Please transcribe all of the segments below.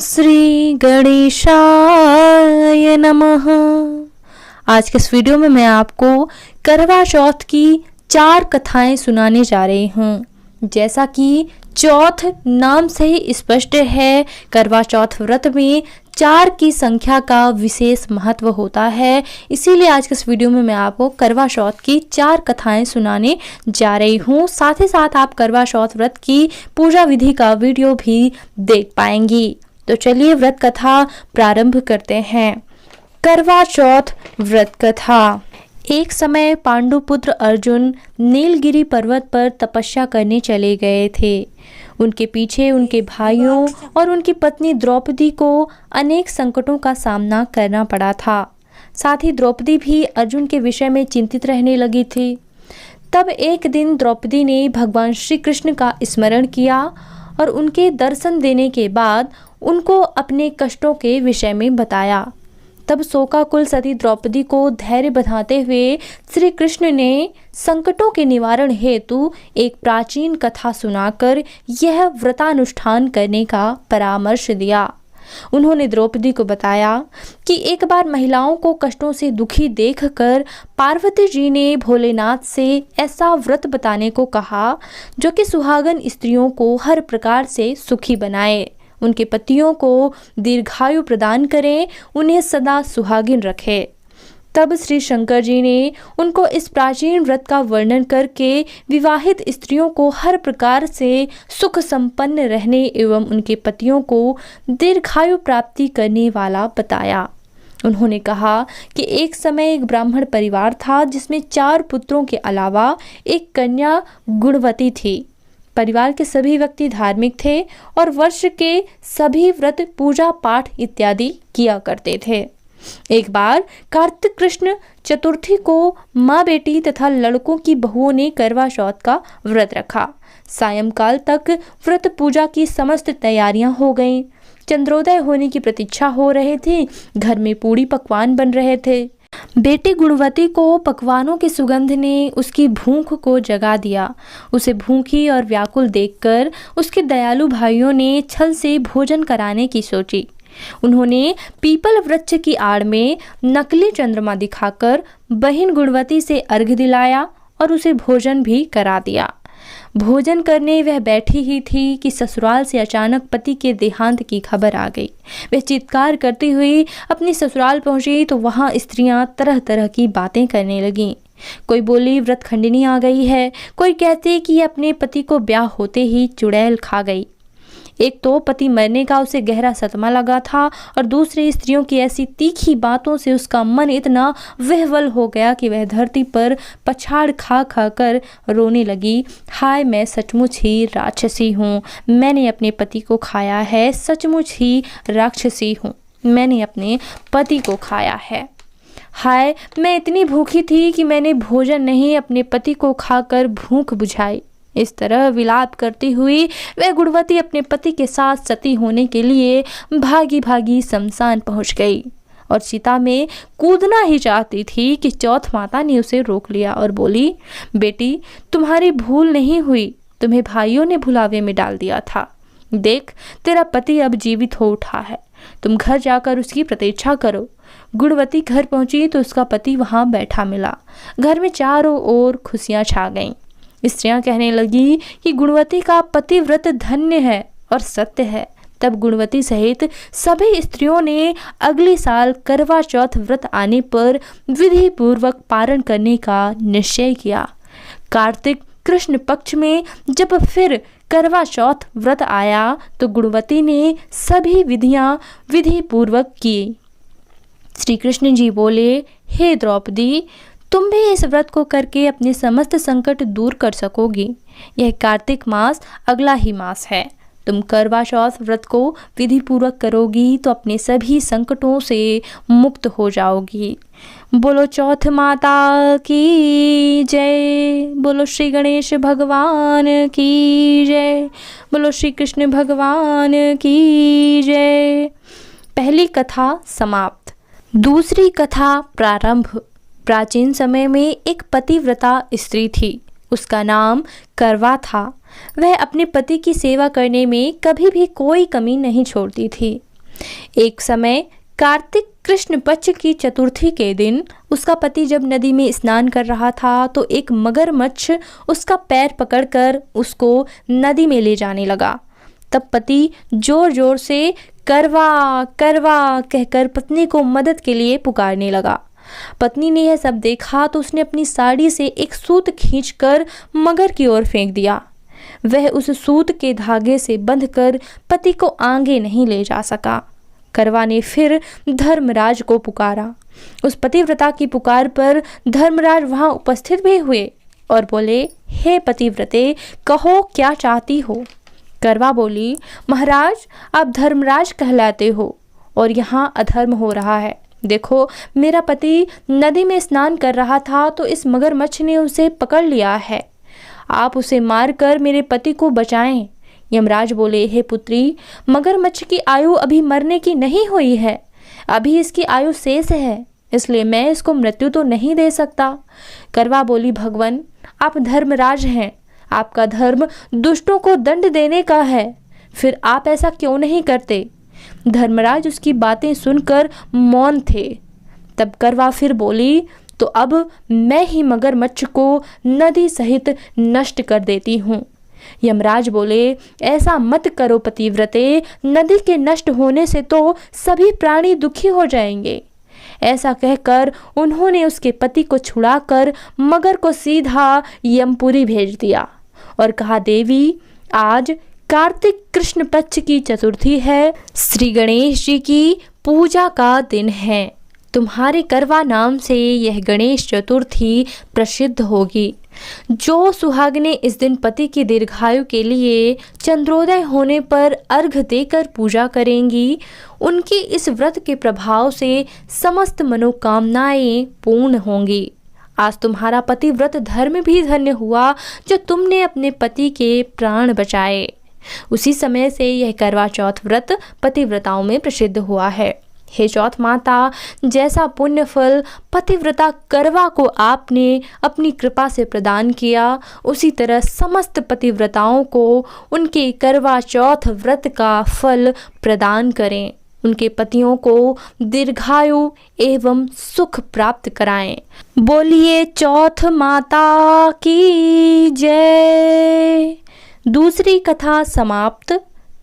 श्री गणेशाय नमः। आज के इस वीडियो में मैं आपको करवा चौथ की 4 कथाएं सुनाने जा रही हूँ। जैसा कि चौथ नाम से ही स्पष्ट है, करवा चौथ व्रत में 4 की संख्या का विशेष महत्व होता है। इसीलिए आज के इस वीडियो में मैं आपको करवा चौथ की 4 कथाएं सुनाने जा रही हूँ। साथ ही साथ आप करवा चौथ व्रत की पूजा विधि का वीडियो भी देख पाएंगी। तो चलिए व्रत कथा प्रारंभ करते हैं। करवा चौथ व्रत कथा। एक समय पांडुपुत्र अर्जुन नीलगिरी पर्वत पर तपस्या करने चले गए थे। उनके पीछे उनके भाइयों और उनकी पत्नी द्रौपदी को अनेक संकटों का सामना करना पड़ा था। साथ ही द्रौपदी भी अर्जुन के विषय में चिंतित रहने लगी थी। तब एक दिन द्रौपदी ने भगवान श्री कृष्ण का स्मरण किया और उनके दर्शन देने के बाद उनको अपने कष्टों के विषय में बताया। तब शोकाकुल सती द्रौपदी को धैर्य बंधाते हुए श्री कृष्ण ने संकटों के निवारण हेतु एक प्राचीन कथा सुनाकर यह व्रतानुष्ठान करने का परामर्श दिया। उन्होंने द्रौपदी को बताया कि एक बार महिलाओं को कष्टों से दुखी देखकर पार्वती जी ने भोलेनाथ से ऐसा व्रत बताने को कहा जो कि सुहागन स्त्रियों को हर प्रकार से सुखी बनाए, उनके पतियों को दीर्घायु प्रदान करें, उन्हें सदा सुहागिन रखे। तब श्री शंकर जी ने उनको इस प्राचीन व्रत का वर्णन करके विवाहित स्त्रियों को हर प्रकार से सुख संपन्न रहने एवं उनके पतियों को दीर्घायु प्राप्ति करने वाला बताया। उन्होंने कहा कि एक समय एक ब्राह्मण परिवार था जिसमें 4 पुत्रों के अलावा एक कन्या गुणवती थी। परिवार के सभी व्यक्ति धार्मिक थे और वर्ष के सभी व्रत पूजा पाठ इत्यादि किया करते थे। एक बार कार्तिक कृष्ण चतुर्थी को माँ बेटी तथा लड़कों की बहुओं ने करवा चौथ का व्रत रखा। सायंकाल तक व्रत पूजा की समस्त तैयारियां हो गईं। चंद्रोदय होने की प्रतीक्षा हो रही थी। घर में पूड़ी पकवान बन रहे थे। बेटी गुणवती को पकवानों की सुगंध ने उसकी भूख को जगा दिया। उसे भूखी और व्याकुल देखकर उसके दयालु भाइयों ने छल से भोजन कराने की सोची। उन्होंने पीपल वृक्ष की आड़ में नकली चंद्रमा दिखाकर बहन गुणवती से अर्घ्य दिलाया और उसे भोजन भी करा दिया। भोजन करने वह बैठी ही थी कि ससुराल से अचानक पति के देहांत की खबर आ गई। वह चित्कार करती हुई अपनी ससुराल पहुंची तो वहां स्त्रियां तरह तरह की बातें करने लगीं। कोई बोली व्रत खंडिनी आ गई है, कोई कहते कि अपने पति को ब्याह होते ही चुड़ैल खा गई। एक तो पति मरने का उसे गहरा सदमा लगा था और दूसरी स्त्रियों की ऐसी तीखी बातों से उसका मन इतना विह्वल हो गया कि वह धरती पर पछाड़ खा खा कर रोने लगी। हाय, मैं सचमुच ही राक्षसी हूँ, मैंने अपने पति को खाया है, सचमुच ही राक्षसी हूँ, मैंने अपने पति को खाया है। हाय, मैं इतनी भूखी थी कि मैंने भोजन नहीं अपने पति को खाकर भूख बुझाई। इस तरह विलाप करती हुई वह गुणवती अपने पति के साथ सती होने के लिए भागी भागी शमशान पहुंच गई और चिता में कूदना ही चाहती थी कि चौथ माता ने उसे रोक लिया और बोली, बेटी, तुम्हारी भूल नहीं हुई, तुम्हें भाइयों ने भुलावे में डाल दिया था। देख, तेरा पति अब जीवित हो उठा है, तुम घर जाकर उसकी प्रतीक्षा करो। गुणवती घर पहुंची तो उसका पति वहां बैठा मिला। घर में चारों ओर खुशियां छा गईं। स्त्रियां कहने लगी कि गुणवती का पतिव्रत धन्य है और सत्य है। तब गुणवती सहित सभी स्त्रियों ने अगले साल करवा चौथ व्रत आने पर विधि पूर्वक पारण करने का निश्चय किया। कार्तिक कृष्ण पक्ष में जब फिर करवा चौथ व्रत आया तो गुणवती ने सभी विधियां विधि पूर्वक की। श्री कृष्ण जी बोले, हे द्रौपदी, तुम भी इस व्रत को करके अपने समस्त संकट दूर कर सकोगी। यह कार्तिक मास अगला ही मास है। तुम करवा चौथ व्रत को विधि पूर्वक करोगी तो अपने सभी संकटों से मुक्त हो जाओगी। बोलो चौथ माता की जय, बोलो श्री गणेश भगवान की जय, बोलो श्री कृष्ण भगवान की जय। पहली कथा समाप्त। दूसरी कथा प्रारंभ। प्राचीन समय में एक पतिव्रता स्त्री थी। उसका नाम करवा था। वह अपने पति की सेवा करने में कभी भी कोई कमी नहीं छोड़ती थी। एक समय कार्तिक कृष्ण पक्ष की चतुर्थी के दिन उसका पति जब नदी में स्नान कर रहा था तो एक मगरमच्छ उसका पैर पकड़कर उसको नदी में ले जाने लगा। तब पति जोर जोर से करवा करवा कहकर पत्नी को मदद के लिए पुकारने लगा। पत्नी ने यह सब देखा तो उसने अपनी साड़ी से एक सूत खींचकर मगर की ओर फेंक दिया। वह उस सूत के धागे से बंधकर पति को आगे नहीं ले जा सका। करवा ने फिर धर्मराज को पुकारा। उस पतिव्रता की पुकार पर धर्मराज वहां उपस्थित भी हुए और बोले, हे पतिव्रते, कहो क्या चाहती हो। करवा बोली, महाराज, आप धर्मराज कहलाते हो और यहाँ अधर्म हो रहा है। देखो, मेरा पति नदी में स्नान कर रहा था तो इस मगरमच्छ ने उसे पकड़ लिया है। आप उसे मारकर मेरे पति को बचाएं। यमराज बोले, हे पुत्री, मगरमच्छ की आयु अभी मरने की नहीं हुई है, अभी इसकी आयु शेष है, इसलिए मैं इसको मृत्यु तो नहीं दे सकता। करवा बोली, भगवान, आप धर्मराज हैं, आपका धर्म दुष्टों को दंड देने का है, फिर आप ऐसा क्यों नहीं करते। धर्मराज उसकी बातें सुनकर मौन थे। तब करवा फिर बोली, तो अब मैं ही मगरमच्छ को नदी सहित नष्ट कर देती हूँ। यमराज बोले, ऐसा मत करो पतिव्रते, नदी के नष्ट होने से तो सभी प्राणी दुखी हो जाएंगे। ऐसा कहकर उन्होंने उसके पति को छुड़ाकर मगर को सीधा यमपुरी भेज दिया और कहा, देवी, आज कार्तिक कृष्ण पक्ष की चतुर्थी है, श्री गणेश जी की पूजा का दिन है। तुम्हारे करवा नाम से यह गणेश चतुर्थी प्रसिद्ध होगी। जो सुहागने इस दिन पति की दीर्घायु के लिए चंद्रोदय होने पर अर्घ देकर पूजा करेंगी, उनकी इस व्रत के प्रभाव से समस्त मनोकामनाएं पूर्ण होंगी। आज तुम्हारा पतिव्रत धर्म भी धन्य हुआ जो तुमने अपने पति के प्राण बचाए। उसी समय से यह करवा चौथ व्रत पतिव्रताओं में प्रसिद्ध हुआ है। हे चौथ माता, जैसा पुण्य फल पतिव्रता करवा को आपने अपनी कृपा से प्रदान किया, उसी तरह समस्त पतिव्रताओं को उनके करवा चौथ व्रत का फल प्रदान करें। उनके पतियों को दीर्घायु एवं सुख प्राप्त कराएं। बोलिए चौथ माता की जय। दूसरी कथा समाप्त,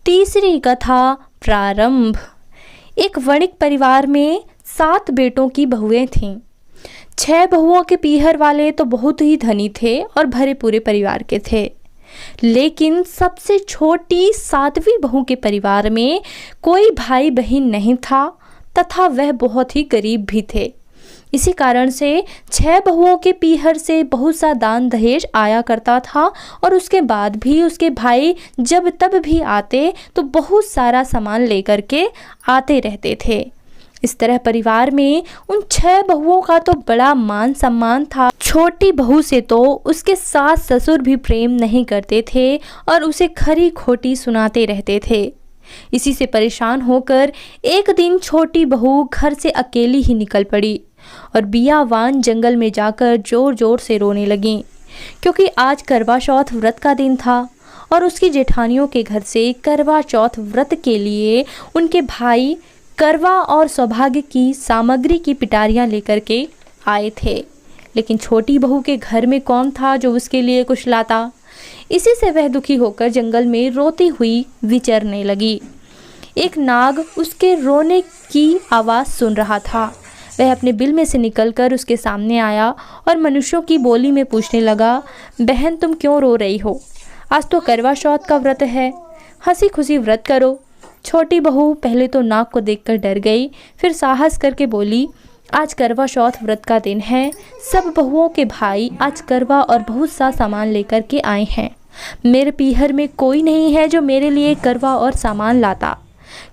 तीसरी कथा प्रारंभ। एक वणिक परिवार में 7 बेटों की बहुएं थीं। 6 बहुओं के पीहर वाले तो बहुत ही धनी थे और भरे पूरे परिवार के थे, लेकिन सबसे छोटी 7वीं बहू के परिवार में कोई भाई बहन नहीं था तथा वह बहुत ही गरीब भी थे। इसी कारण से 6 बहुओं के पीहर से बहुत सा दान दहेज आया करता था और उसके बाद भी उसके भाई जब तब भी आते तो बहुत सारा सामान लेकर के आते रहते थे। इस तरह परिवार में उन 6 बहुओं का तो बड़ा मान सम्मान था। छोटी बहू से तो उसके सास ससुर भी प्रेम नहीं करते थे और उसे खरी खोटी सुनाते रहते थे। इसी से परेशान होकर एक दिन छोटी बहू घर से अकेली ही निकल पड़ी और बियावान जंगल में जाकर जोर जोर से रोने लगी, क्योंकि आज करवा चौथ व्रत का दिन था और उसकी जेठानियों के घर से करवा चौथ व्रत के लिए उनके भाई करवा और सौभाग्य की सामग्री की पिटारियां लेकर के आए थे। लेकिन छोटी बहू के घर में कौन था जो उसके लिए कुछ लाता। इसी से वह दुखी होकर जंगल में रोती हुई विचरने लगी। एक नाग उसके रोने की आवाज़ सुन रहा था। वह अपने बिल में से निकलकर उसके सामने आया और मनुष्यों की बोली में पूछने लगा, बहन, तुम क्यों रो रही हो? आज तो करवा चौथ का व्रत है, हंसी खुशी व्रत करो। छोटी बहू पहले तो नाग को देखकर डर गई, फिर साहस करके बोली, आज करवा चौथ व्रत का दिन है, सब बहुओं के भाई आज करवा और बहुत सा सामान लेकर के आए हैं। मेरे पीहर में कोई नहीं है जो मेरे लिए करवा और सामान लाता।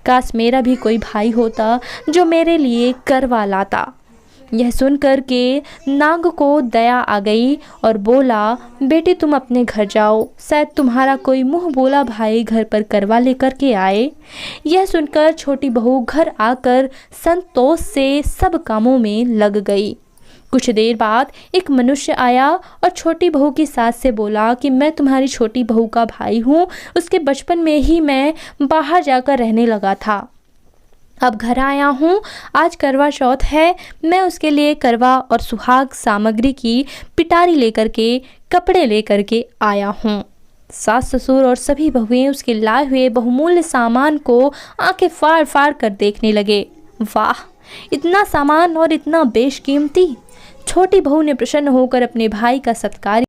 काश मेरा भी कोई भाई होता जो मेरे लिए करवा लाता। यह सुनकर के नाग को दया आ गई और बोला, बेटी तुम अपने घर जाओ, शायद तुम्हारा कोई मुंह बोला भाई घर पर करवा लेकर के आए। यह सुनकर छोटी बहू घर आकर संतोष से सब कामों में लग गई। कुछ देर बाद एक मनुष्य आया और छोटी बहू की सास से बोला कि मैं तुम्हारी छोटी बहू का भाई हूँ, उसके बचपन में ही मैं बाहर जाकर रहने लगा था। अब घर आया हूँ, आज करवा चौथ है, मैं उसके लिए करवा और सुहाग सामग्री की पिटारी लेकर के, कपड़े लेकर के आया हूँ। सास ससुर और सभी बहुएं उसके लाए हुए बहुमूल्य सामान को आंखें फाड़ फाड़ कर देखने लगे। वाह, इतना सामान और इतना बेशकीमती। छोटी बहू ने प्रसन्न होकर अपने भाई का सत्कार